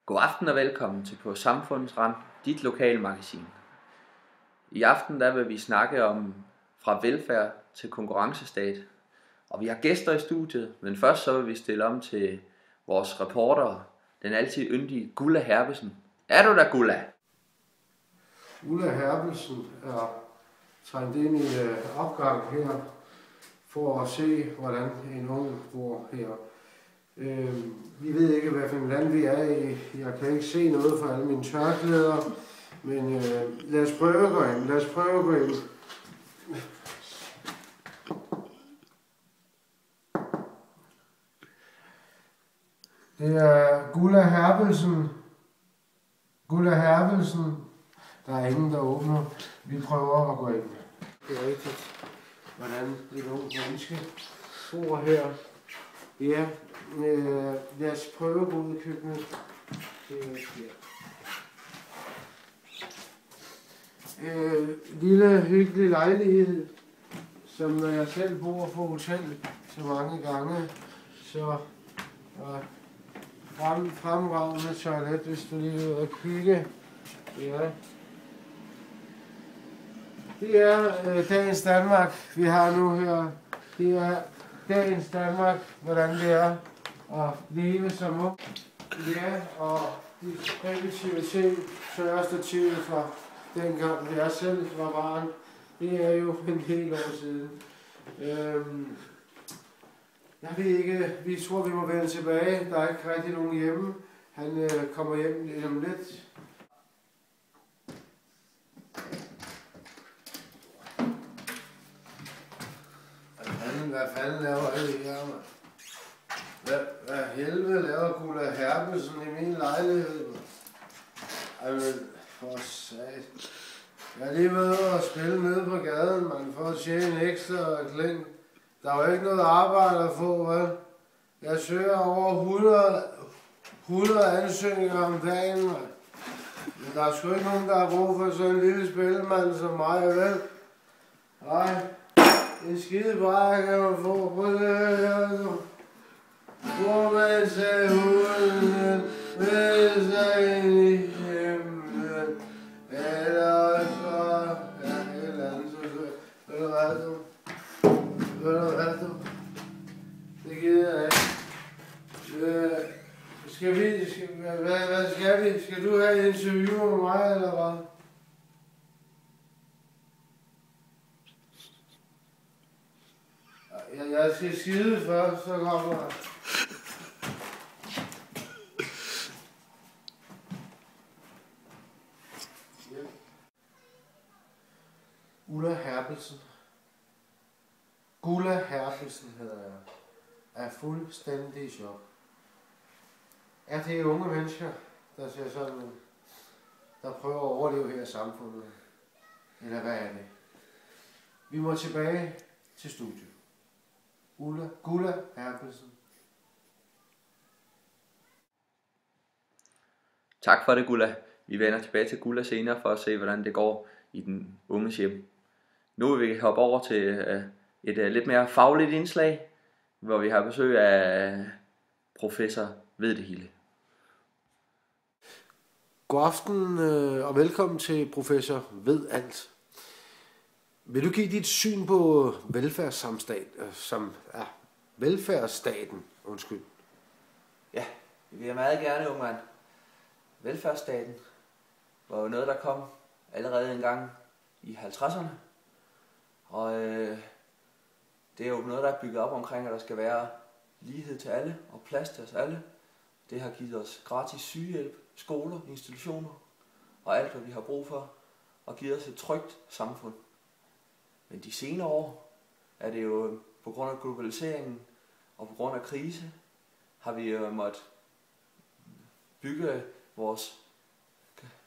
God aften og velkommen til På Samfundets Rand, dit lokale magasin. I aften der vil vi snakke om fra velfærd til konkurrencestat. Og vi har gæster i studiet, men først så vil vi stille om til vores reporter, den altid yndige Gula Herbesen. Er du der, Gula? Ulla Herbelsen er trængt ind i opgang her for at se, hvordan en ung bor her. Vi ved ikke, hvad for et land vi er i. Jeg kan ikke se noget for alle mine tørklæder, men lad os prøve at gå ind. Det er Gula Herbelsen. Der er ingen, der åbner. Vi prøver at gå ind. Det er rigtigt, hvordan et ungt menneske bor her. Ja, lad os prøve at gå ud i køkkenet. Lille hyggelig lejlighed, som når jeg selv bor på hotel så mange gange, så fremragende toilet, hvis du lige vil kigge. Ja. Det er dagens Danmark, vi har nu her. Det er dagens Danmark, hvordan det er at leve som ung. Ja, og de primitive ting, størstativet fra dengang jeg selv var barn, det er jo en hel år siden. Jeg ved ikke, vi tror, vi må vende tilbage. Der er ikke rigtig nogen hjemme. Han kommer hjem lidt om lidt. Hvad fanden laver alle her, mand? Hvad helvede laver Gula Herbelsen i min lejlighed, mand? Ej, men for sat. Jeg er lige ved at spille nede på gaden, man, for at tjene en ekstra kling. Der er jo ikke noget arbejde at få, vel? Jeg søger over 100 ansøgninger om dagen, mand. Men der er sgu ikke nogen, der har brug for sådan en lille spilmand som mig, vel? Nej. En skide bare kan man få på det her, nu. Hvor man sagde hulen, med sig ind i himlen. Eller så, ja, et eller andet, så ved du hvad, du? Det gider jeg ikke. Hvad skal vi? Skal du have et interview med mig, eller hvad? Jeg skal skide først, så kommer jeg. Gula Herbelsen hedder jeg. Er fuldstændig i chok. Er det unge mennesker, der ser sådan ud, der prøver at overleve her i samfundet? Eller hvad er det? Vi må tilbage til studiet. Gula Herbelsen. Tak for det, Gula. Vi vender tilbage til Gula senere for at se, hvordan det går i den unges hjem. Nu vil vi hoppe over til et lidt mere fagligt indslag, hvor vi har besøg af professor Ved det hele. God aften og velkommen til professor Ved alt. Vil du give dit syn på velfærdsstaten? Undskyld. Ja, det vil jeg meget gerne, unge mand. Velfærdsstaten var jo noget, der kom allerede en gang i 50'erne. Og det er jo noget, der er bygget op omkring, at der skal være lighed til alle og plads til os alle. Det har givet os gratis sygehjælp, skoler, institutioner og alt, hvad vi har brug for, og givet os et trygt samfund. Men de senere år er det jo på grund af globaliseringen og på grund af krise, har vi måttet bygge vores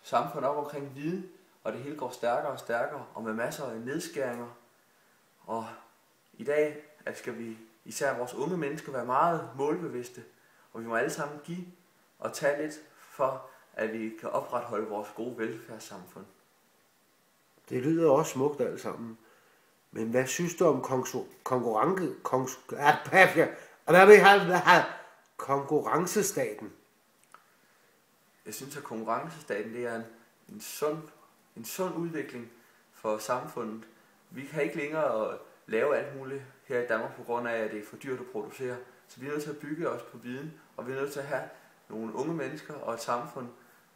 samfund op omkring viden, og det hele går stærkere og stærkere, og med masser af nedskæringer. Og i dag skal vi, især vores unge mennesker, være meget målbevidste, og vi må alle sammen give og tage lidt for, at vi kan opretholde vores gode velfærdssamfund. Det lyder også smukt alt sammen. Men hvad synes du om konkurrencestaten? jeg synes, at konkurrencestaten det er en sund udvikling for samfundet. Vi kan ikke længere lave alt muligt her i Danmark på grund af, at det er for dyrt at producere. Så vi er nødt til at bygge os på viden, og vi er nødt til at have nogle unge mennesker og et samfund,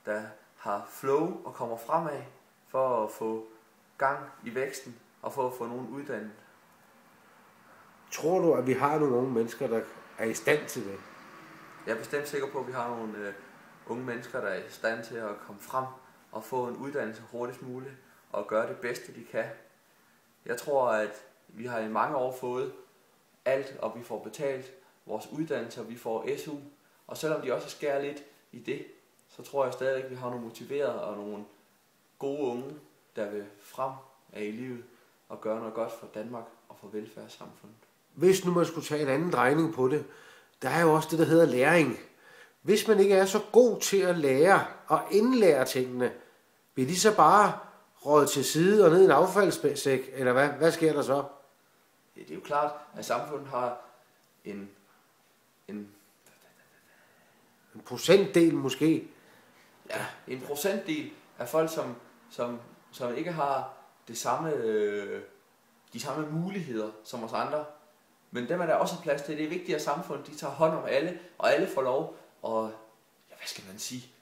der har flow og kommer fremad for at få gang i væksten og for at få nogen uddannet. Tror du, at vi har nogle unge mennesker, der er i stand til det? Jeg er bestemt sikker på, at vi har nogle unge mennesker, der er i stand til at komme frem og få en uddannelse hurtigst muligt og gøre det bedste, de kan. Jeg tror, at vi har i mange år fået alt, og vi får betalt vores uddannelse, og vi får SU. Og selvom de også skærer lidt i det, så tror jeg stadig, at vi har nogle motiverede og nogle gode unge, der vil frem af i livet og gøre noget godt for Danmark og for velfærdssamfundet. Hvis nu man skulle tage en anden drejning på det, der er jo også det, der hedder læring. Hvis man ikke er så god til at lære og indlære tingene, vil de så bare råde til side og ned i en affaldssæk, eller hvad? Hvad sker der så? Ja, det er jo klart, at samfundet har en procentdel måske. Ja, en procentdel af folk, som ikke har de samme muligheder som os andre. Men dem er der også plads til. Det er vigtigt, at samfundet de tager hånd om alle, og alle får lov at, ja, hvad skal man sige,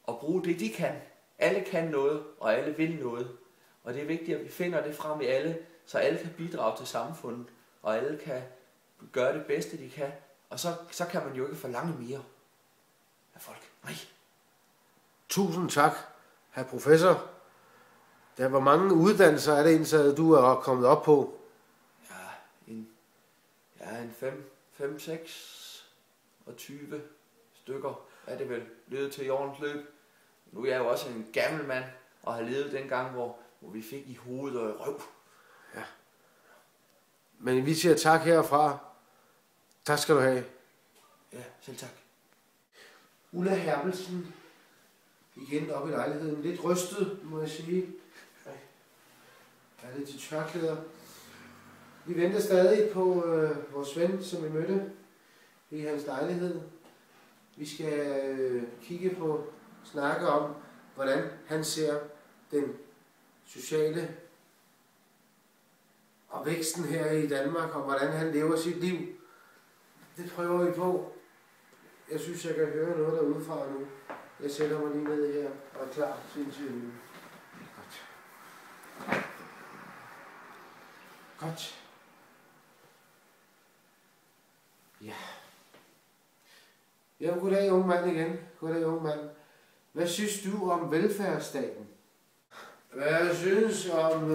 at bruge det, de kan. Alle kan noget, og alle vil noget. Og det er vigtigt, at vi finder det frem i alle, så alle kan bidrage til samfundet, og alle kan gøre det bedste, de kan. Og så kan man jo ikke forlange mere af folk. Nej. Tusind tak, herr professor. Hvor mange uddannelser er det indtaget, du er kommet op på? En 5, 6 og 20 stykker er det vel løbet til i årens løb. Nu er jeg jo også en gammel mand, og har levet dengang, hvor vi fik i hovedet og i røv. Ja. Men vi siger tak herfra. Tak skal du have. Ja, selv tak. Ulla Herbelsen, igen op i lejligheden. Lidt rystet, må jeg sige. Er lidt til tørklæder. Vi venter stadig på vores ven, som vi mødte i hans lejlighed. Vi skal snakke om, hvordan han ser den sociale og væksten her i Danmark, og hvordan han lever sit liv. Det prøver vi på. Jeg synes, jeg kan høre noget derudefra nu. Jeg sætter mig lige ned her og er klar til interview. Godt. Ja. Ja, goddag unge mand igen. Goddag unge mand. Hvad synes du om velfærdsstaten? Hvad jeg synes om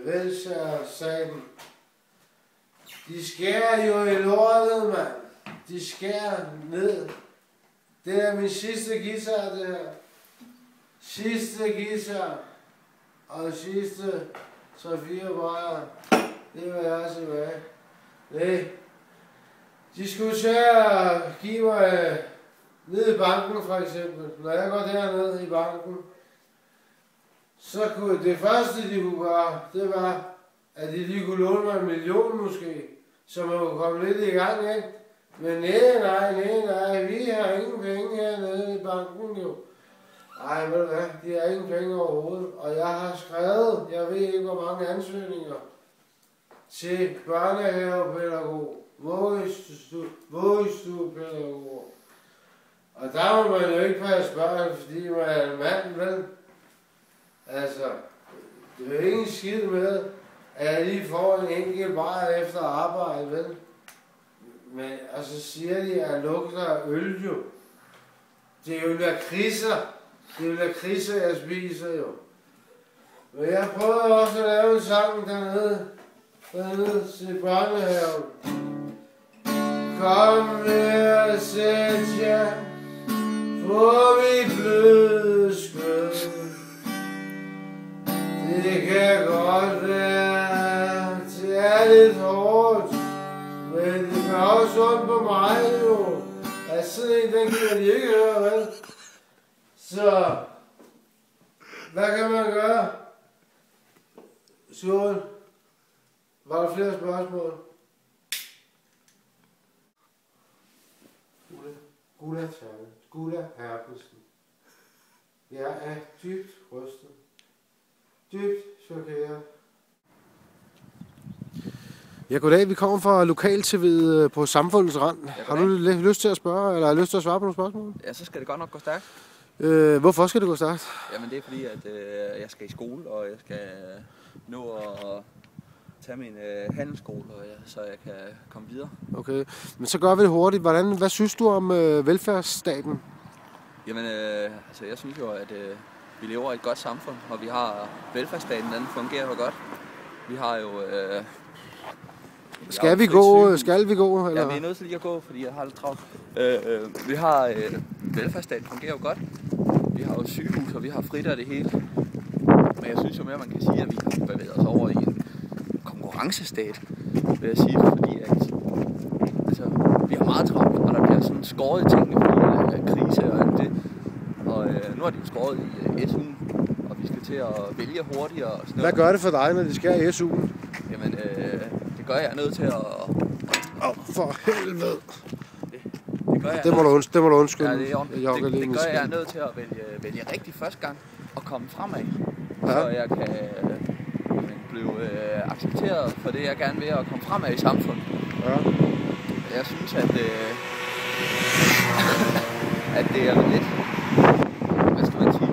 velfærdsstaten? De skærer jo i lortet, mand. De skærer ned. Det er min sidste guitar, det her. Sidste guitar. Og sidste 3-4 bajer. Det var jeg tilbage. Nej. De skulle til at give mig ned i banken for eksempel. Når jeg går derned i banken, så kunne det første de kunne gøre, det var, at de lige kunne låne mig 1 million måske, så man kunne komme lidt i gang, ikke? Men nej, vi har ingen penge hernede i banken jo. Ej, ved du hvad, de har ingen penge overhovedet. Og jeg har skrevet, jeg ved ikke hvor mange ansøgninger, til børnehavepædagog, vuggestuepædagoger. Og der må man jo ikke passe børn, fordi man er en mand, vel? Altså, det er jo ikke en skid med, at jeg lige får en enkelt bar efter arbejde, vel? Men, og så siger de, at lugter af øl jo. Det er jo lakridser. Det er jo lakridser, jeg spiser jo. Men jeg prøvede også at lave en sang dernede til børnehaven. Kom her og sæt jer på mit bløde skød. Det kan godt være, det er lidt hårdt, men det kan også ondt på mig jo. Altså sådan en, den kan de ikke høre, vel? Så, hvad kan man gøre? Skål. Var der flere spørgsmål? Gula Herpelsen. Jeg er dybt rystet. Dybt chokeret. Ja, goddag. Vi kommer fra Lokal-TV'et på Samfundets Rand. Ja, har du lyst til at spørge, eller har lyst til at svare på nogle spørgsmål? Ja, så skal det godt nok gå stærkt. Hvorfor skal det gå stærkt? Jamen det er fordi, at jeg skal i skole, og jeg skal nå at tage min handelsskole, så jeg kan komme videre. Okay, men så gør vi det hurtigt. Hvad synes du om velfærdsstaten? Jamen, altså jeg synes jo, at vi lever i et godt samfund, og vi har velfærdsstaten, den fungerer jo godt. Vi har jo... Skal vi gå? Eller? Ja, vi er nødt til lige at gå, fordi jeg har lidt travlt. Vi har... velfærdsstaten fungerer jo godt. Vi har jo sygehus, og vi har frit af det hele. Men jeg synes jo mere, man kan sige, at vi har bevæget os over i en konkurrencestat, vil jeg sige, fordi at, altså, vi har meget travlt, og der bliver sådan skåret i tingene, fordi der er krise og alt det. Og nu har de jo skåret i SU'en, og vi skal til at vælge hurtigere og sådan noget. Hvad gør det for dig, når de skærer i SU'en? Jamen, det gør jeg nødt til at... For helvede! Det gør jeg. Det må du undskylde. Ja, det er ordentligt. Det gør jeg nødt til at vælge rigtig første gang og komme fremad. Ja. Så jeg kan blive accepteret for det, jeg gerne vil, at komme fremad i samfundet. Ja. Jeg synes, at det er lidt, hvad skal man sige,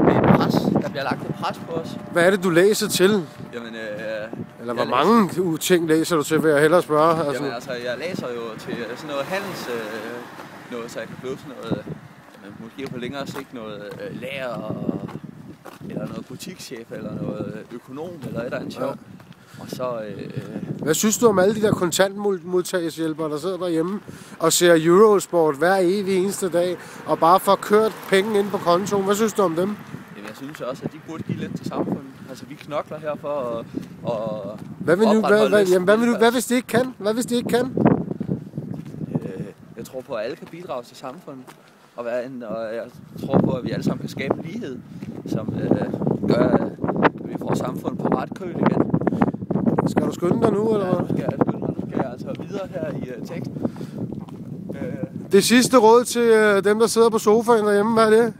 det er pres. Der bliver lagt et pres på os. Hvad er det, du læser til? Jamen, eller hvor mange ting læser du til, vil jeg hellere spørge? Altså. Jamen altså, jeg læser jo til sådan noget handels, noget, så jeg kan blive sådan noget, måske på længere sigt noget lærer, eller noget butikschef, eller noget økonom, eller et eller andet sjov. Og så... Hvad synes du om alle de der kontantmodtageshjælpere, der sidder derhjemme og ser Eurosport hver evig eneste dag, og bare får kørt penge ind på kontoen? Hvad synes du om dem? Jamen, jeg synes også, at de burde give lidt til samfundet. Altså, vi knokler her for at Hvad hvis de ikke kan? Hvad hvis de ikke kan? Jeg tror på, at alle kan bidrage til samfundet. Og jeg tror på, at vi alle sammen kan skabe lighed, som gør, at vi får samfundet på ret køl igen. Skal du skynde dig nu, eller hvad? Ja, nu skal jeg skynde mig. Nu skal jeg altså videre her i teksten. Det sidste råd til dem, der sidder på sofaen derhjemme, hvad er det?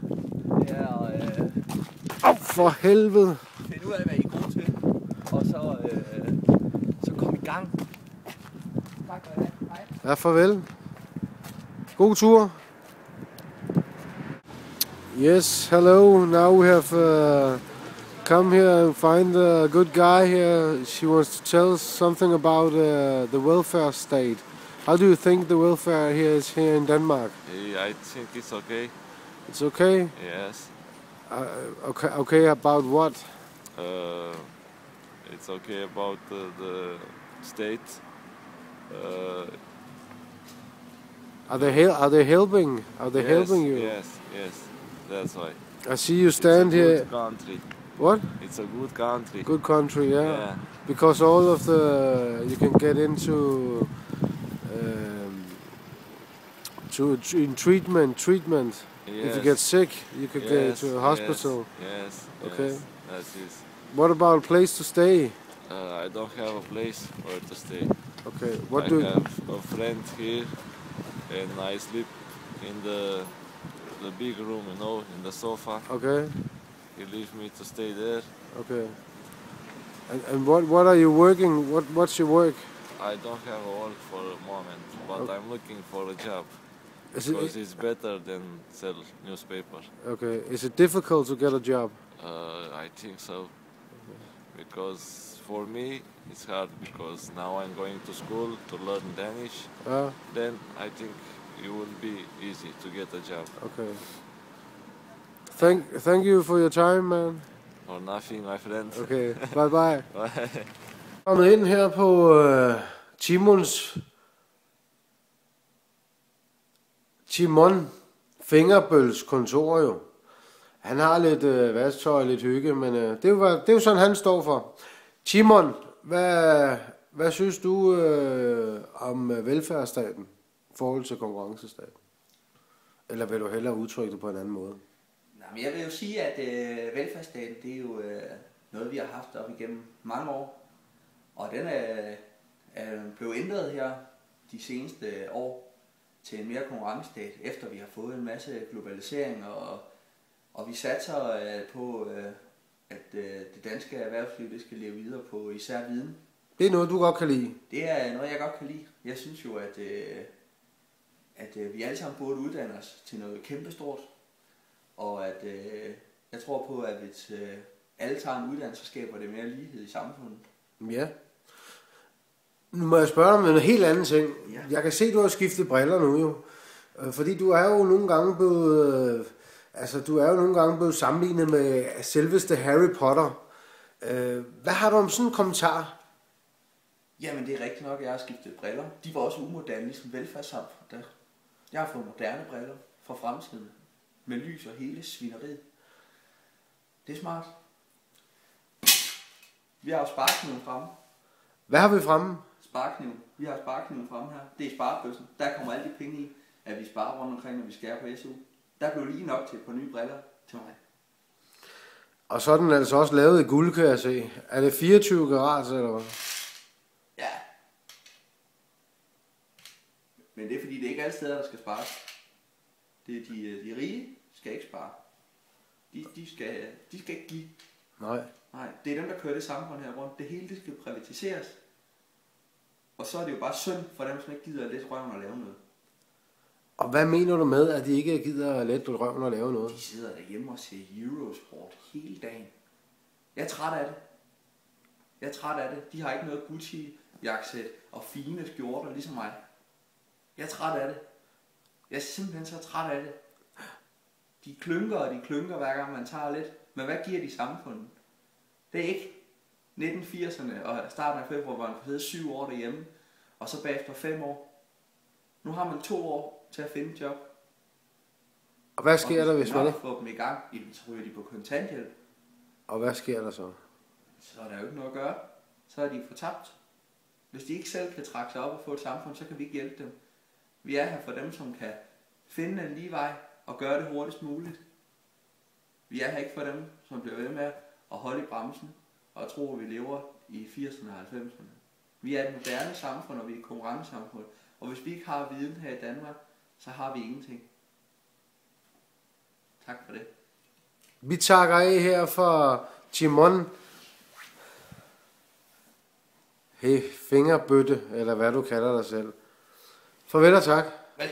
Det er... for helvede! Find ud af, hvad I er gode til. Og så kom i gang. Tak for det. Hej. Ja, farvel. God tur. Yes, hello. Now we have come here and find a good guy here. She wants to tell us something about the welfare state. How do you think the welfare here is here in Denmark? I think it's okay. It's okay? Yes. Okay about what? It's okay about the state. Are they helping? Are they helping you? Yes. That's why. I see you stand it's a here. Good country. What? It's a good country. Good country, yeah. Yeah. Because all of you can get into in treatment. Yes. If you get sick, you could get to a hospital. Yes. Okay. Yes, that's it. What about a place to stay? I don't have a place where to stay. Okay. I have a friend here, and I sleep in the big room, in the sofa. Okay. He leaves me to stay there. Okay. And what are you working? What's your work? I don't have a work for a moment, but Okay. I'm looking for a job. Because it's better than sell newspaper. Okay. Is it difficult to get a job? I think so. Because for me it's hard, because now I'm going to school to learn Danish. Then I think it will be easy to get a job. Okay. Thank you for your time, man. Or nothing, my friend. Okay. Bye bye. Bye. Kommet ind her på Timon Fingerbøls kontor jo. Han har lidt vasktøj, lidt hygge, men det er jo sådan, han står for. Timon, hvad synes du om velfærdsstaten i forhold til konkurrencestaten? Eller vil du hellere udtrykke det på en anden måde? Nej, men jeg vil jo sige, at velfærdsstaten, det er jo noget, vi har haft op igennem mange år. Og den er blevet ændret her de seneste år. til en mere konkurrencestat, efter vi har fået en masse globalisering, og vi satser på, at det danske erhvervsliv det skal leve videre på især viden. Det er noget, du godt kan lide? Det er noget, jeg godt kan lide. Jeg synes jo, at vi alle sammen burde uddanne os til noget kæmpestort, og at jeg tror på, at hvis alle tager en uddannelse, så skaber det mere lighed i samfundet. Ja. Nu må jeg spørge dig om en helt anden ting. Ja. Jeg kan se, at du har skiftet briller nu jo. Fordi du er jo nogle gange blevet sammenlignet med selveste Harry Potter. Hvad har du om sådan en kommentar? Jamen det er rigtigt nok, at jeg har skiftet briller. De var også umoderne, ligesom velfærdssamfund. Jeg har fået moderne briller fra fremtiden. Med lys og hele svineriet. Det er smart. Vi har jo sparekniven fremme. Hvad har vi fremme? Sparekniven. Vi har sparekniven fremme her. Det er sparebøssen. Der kommer alle de penge i, at vi sparer rundt omkring, når vi skærer på SU. Der blev lige nok til et par nye briller til mig. Og så er den altså også lavet i guld, kan jeg se. Er det 24 karat, eller hvad? Ja. Men det er fordi, det er ikke alle steder, der skal spares. Det er de rige skal ikke spare. De skal ikke give. Nej. Nej, det er dem, der kører det samfund her rundt. Det hele det skal privatiseres. Og så er det jo bare synd for dem, som ikke gider at læse røven og lave noget. Og hvad mener du med, at de ikke gider at lette røven og lave noget? De sidder derhjemme og ser Eurosport hele dagen. Jeg er træt af det. De har ikke noget Gucci-jakkesæt og fine skjorter ligesom mig. Jeg er træt af det. Jeg er simpelthen så træt af det. De klynker hver gang man tager lidt. Men hvad giver de samfundet? Det er ikke 1980'erne og starten af februar, hvor man får sidde 7 år derhjemme, og så bagefter 5 år. Nu har man 2 år til at finde et job. Og hvad sker der, hvis man ikke får dem i gang? Så ryger de på kontanthjælp. Og hvad sker der så? Så er der jo ikke noget at gøre. Så er de fortabt. Hvis de ikke selv kan trække sig op og få et samfund, så kan vi ikke hjælpe dem. Vi er her for dem, som kan finde en lige vej og gøre det hurtigst muligt. Vi er her ikke for dem, som bliver ved med at holde i bremsen og tro, at vi lever i 80'erne og 90'erne. Vi er et moderne samfund, og vi er et konkurrencesamfund. Og hvis vi ikke har viden her i Danmark, så har vi ingenting. Tak for det. Vi takker af her for Jimon. Hey, fingerbøtte, eller hvad du kalder dig selv. Farvel og tak. Vel.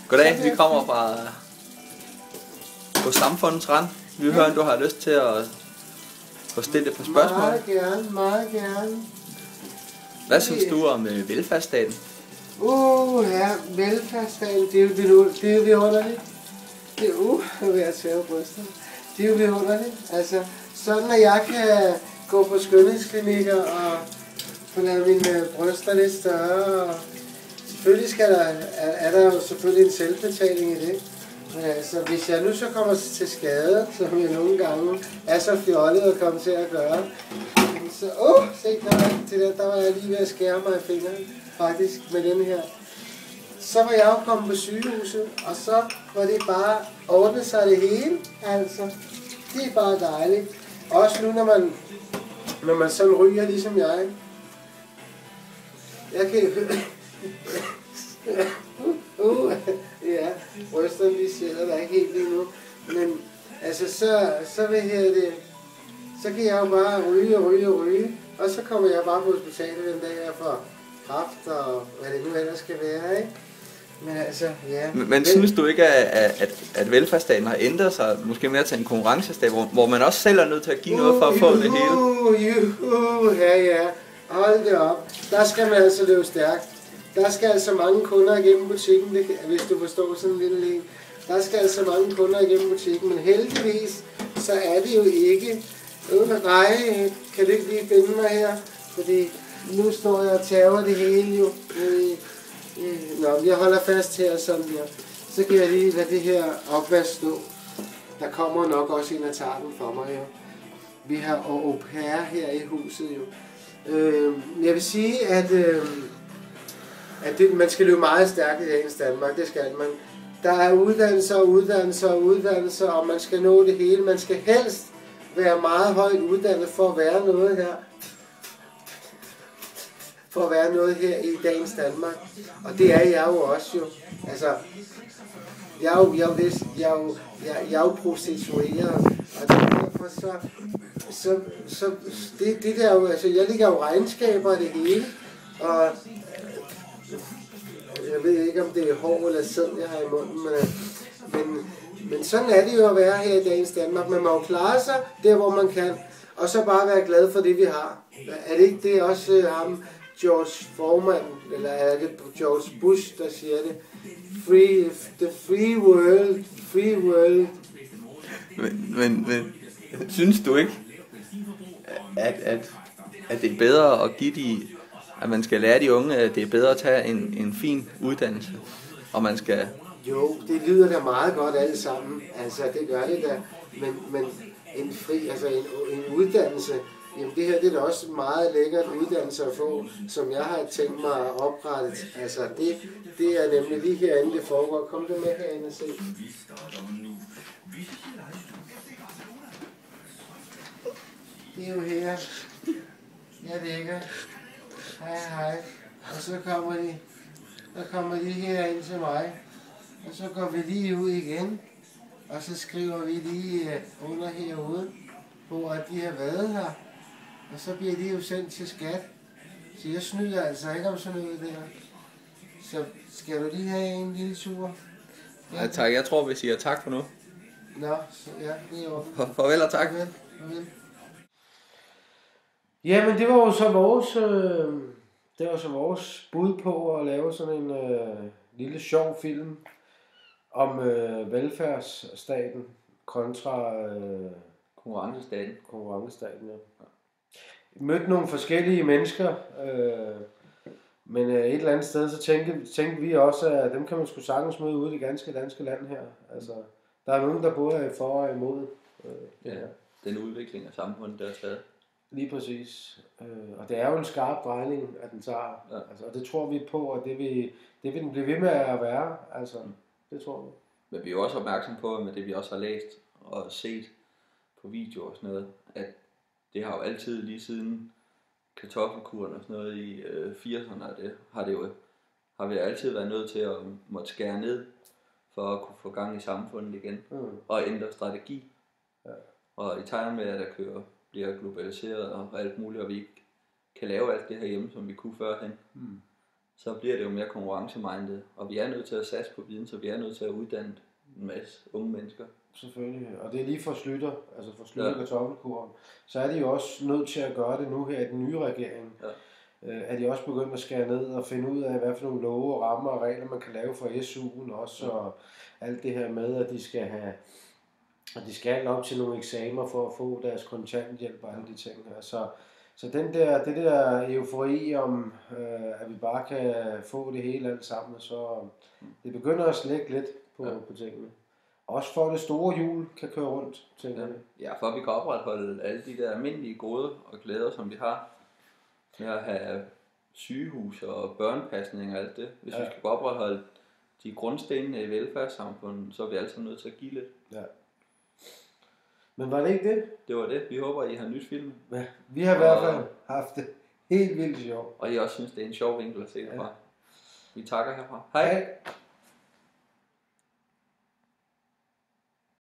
Goddag, vi kommer fra på Samfundets Rand. Vi hører, du har lyst til at få stillet et par spørgsmål. Meget gerne. Hvad synes du om velfærdsstaten? Ja, velfærdsstaten, det er jo vidunderligt. Det er ved at tæve brystet. Det er jo vidunderligt. Altså, sådan at jeg kan gå på skønhedsklinikker og få lavet mine bryster lidt større. Og selvfølgelig er der jo selvfølgelig en selvbetaling i det. Men altså, hvis jeg nu så kommer til skade, som jeg nogle gange er så fjollet at komme til at gøre, så se, der var jeg lige ved at skære mig i fingeren, faktisk, med den her. Så var jeg jo kommet på sygehuset, og så var det bare ordnet sig det hele, altså. Det er bare dejligt. Også nu, når man sådan ryger, ligesom jeg. Jeg kan ja, brysterne lige sætter der ikke helt lige nu. Men altså, så kan jeg jo bare ryge. Og så kommer jeg bare på hospitalet den dag, jeg får kræft og hvad det nu ellers skal være, ikke? Men altså, ja. Men synes du ikke, at velfærdsstaten har ændret sig måske mere til en konkurrencestat, hvor man også selv er nødt til at give noget for at få det hele? Ja. Hold det op. Der skal man altså løbe stærkt. Der skal altså mange kunder igennem butikken, hvis du forstår sådan en lille en. Der skal altså mange kunder igennem butikken, men heldigvis, så er det jo ikke. Nej, kan du ikke lige binde mig her? Fordi nu står jeg og tæver det hele jo. Nå, jeg holder fast her sådan her. Så kan jeg lige lade det her opvask stå. Der kommer nok også en af tager den for mig jo. vi har au pair her i huset jo. Jeg vil sige, at man skal løbe meget stærkt i dagens Danmark, det skal man. Der er uddannelser, og man skal nå det hele. Man skal helst være meget højt uddannet for at være noget her. For at være noget her i dagens Danmark. Og det er jeg jo også jo. Altså, jeg er jo prostitueret. Og derfor så det der jo, altså jeg ligger jo regnskaber af det hele. Og jeg ved ikke, om det er hår eller sæd, jeg har i munden, men sådan er det jo at være her i dagens Danmark. Man må jo klare sig der, hvor man kan, og så bare være glad for det, vi har. Er det ikke det også ham, George Foreman, eller er det George Bush, der siger det? The free world. Men synes du ikke, at det er bedre at give at man skal lære de unge, at det er bedre at tage en fin uddannelse, og man skal... Jo, det lyder da meget godt alle sammen, altså det gør det da, men en uddannelse, jamen det her det er da også meget lækkert uddannelse at få, som jeg har tænkt mig at oprette, altså det er nemlig lige herinde det foregår. Kom du med herinde og se. Det er jo her, jeg ligger. Hej. Og så kommer de her ind til mig. Og så går vi lige ud igen. Og så skriver vi lige under herude på, at de har været her. Og så bliver de jo sendt til skat. Så jeg snyder altså ikke om sådan noget der. Så skal du lige have en lille tur? Ja, tak. Jeg tror, vi siger tak for nu. Nå, så ja, det er jo. Farvel og tak. Farvel. Jamen, det var jo så vores bud på at lave sådan en lille sjov film om velfærdsstaten kontra konkurrencestaten, ja. Vi mødte nogle forskellige mennesker, men et eller andet sted, så tænkte vi også, at dem kan man sgu sagtens møde ude i det ganske danske land her. Altså, der er nogen, der både er for og imod. Den udvikling af samfundet, der er stadig. Lige præcis. Og det er jo en skarp drejning, at den tager. Ja. Altså, og det tror vi på, og det vil den blive ved med at være. Altså, det tror vi. Men vi er jo også opmærksom på, med det vi også har læst og set på videoer og sådan noget, at det har jo altid lige siden kartoffelkuren og sådan noget i 80'erne, har vi altid været nødt til at måtte skære ned for at kunne få gang i samfundet igen og ændre strategi. Ja. Og i tegn med, at der bliver globaliseret og alt muligt, og vi ikke kan lave alt det her hjemme, som vi kunne førhen, så bliver det jo mere konkurrencemindet, og vi er nødt til at satse på viden, så vi er nødt til at uddanne en masse unge mennesker. Selvfølgelig, og det er lige for Slytter, altså for Slytter kartoffelkuren, så er de jo også nødt til at gøre det nu her i den nye regering. Ja. Er de også begyndt at skære ned og finde ud af, hvad for nogle love og rammer og regler, man kan lave for SU'en også, og alt det her med, at de skal op til nogle eksamener for at få deres kontanthjælp og alle de ting her. Så det der eufori om, at vi bare kan få det hele alt sammen, så det begynder at slække lidt på tingene. Også for at det store hjul kan køre rundt, tænker jeg. Ja, for at vi kan opretholde alle de der almindelige goder og glæder, som vi har. Med at have sygehus og børnepasning og alt det. Hvis vi skal opretholde de grundstenene i velfærdssamfundet, så er vi altså nødt til at give lidt. Ja. Men var det ikke det? Det var det. Vi håber, I har nyt film. Ja, vi har i hvert fald haft det helt vildt sjovt. Og I også synes, det er en sjov vinkel at se herfra. Vi takker herfra. Hej!